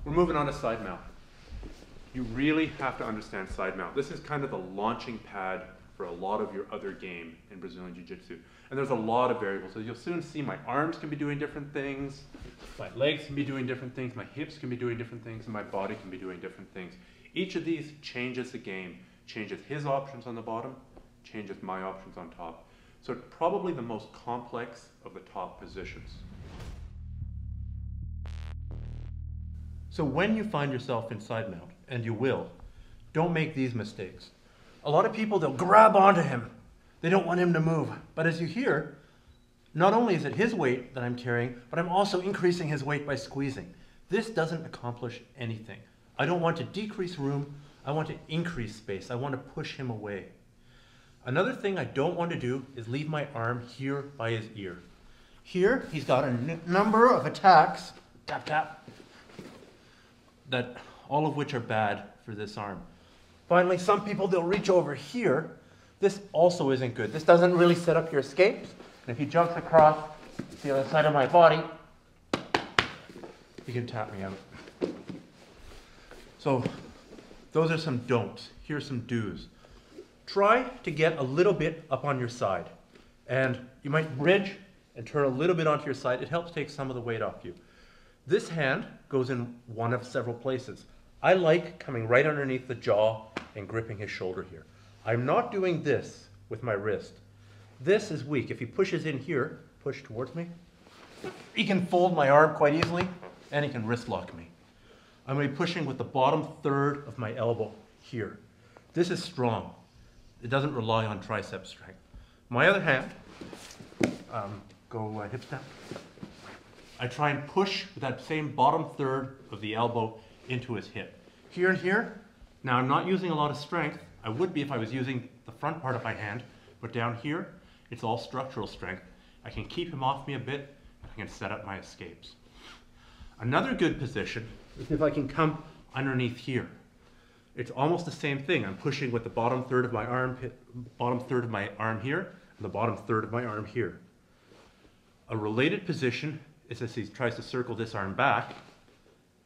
We're moving on to side mount. You really have to understand side mount. This is kind of the launching pad for a lot of your other game in Brazilian Jiu-Jitsu. And there's a lot of variables. So you'll soon see my arms can be doing different things, my legs can be doing different things, my hips can be doing different things, and my body can be doing different things. Each of these changes the game, changes his options on the bottom, changes my options on top. So it's probably the most complex of the top positions. So when you find yourself in side mount, and you will, don't make these mistakes. A lot of people, they'll grab onto him. They don't want him to move. But as you hear, not only is it his weight that I'm carrying, but I'm also increasing his weight by squeezing. This doesn't accomplish anything. I don't want to decrease room. I want to increase space. I want to push him away. Another thing I don't want to do is leave my arm here by his ear. Here, he's got a number of attacks, tap, tap, that all of which are bad for this arm. Finally, some people, they'll reach over here. This also isn't good. This doesn't really set up your escapes. And if he jumps across the other side of my body, he can tap me out. So those are some don'ts. Here's some do's. Try to get a little bit up on your side. And you might bridge and turn a little bit onto your side. It helps take some of the weight off you. This hand goes in one of several places. I like coming right underneath the jaw and gripping his shoulder here. I'm not doing this with my wrist. This is weak. If he pushes in here, push towards me, he can fold my arm quite easily, and he can wrist lock me. I'm going to be pushing with the bottom third of my elbow here. This is strong. It doesn't rely on tricep strength. My other hand, go hips down. I try and push with that same bottom third of the elbow into his hip. Here and here, now I'm not using a lot of strength. I would be if I was using the front part of my hand, but down here, it's all structural strength. I can keep him off me a bit, and I can set up my escapes. Another good position is if I can come underneath here. It's almost the same thing. I'm pushing with the bottom third of my arm here, and the bottom third of my arm here. A related position is as he tries to circle this arm back,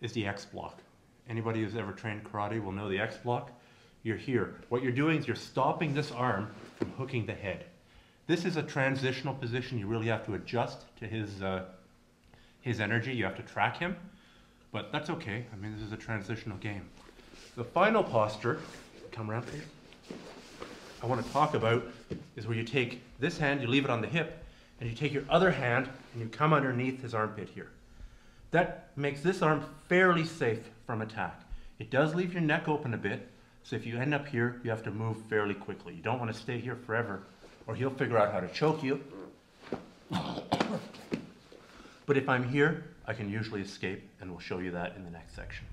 is the X block. Anybody who's ever trained karate will know the X block. You're here. What you're doing is you're stopping this arm from hooking the head. This is a transitional position. You really have to adjust to his energy. You have to track him, but that's okay. I mean, this is a transitional game. The final posture, come around here, I want to talk about is where you take this hand, you leave it on the hip, and you take your other hand and you come underneath his armpit here. That makes this arm fairly safe from attack. It does leave your neck open a bit, so if you end up here, you have to move fairly quickly. You don't want to stay here forever, or he'll figure out how to choke you. But if I'm here, I can usually escape, and we'll show you that in the next section.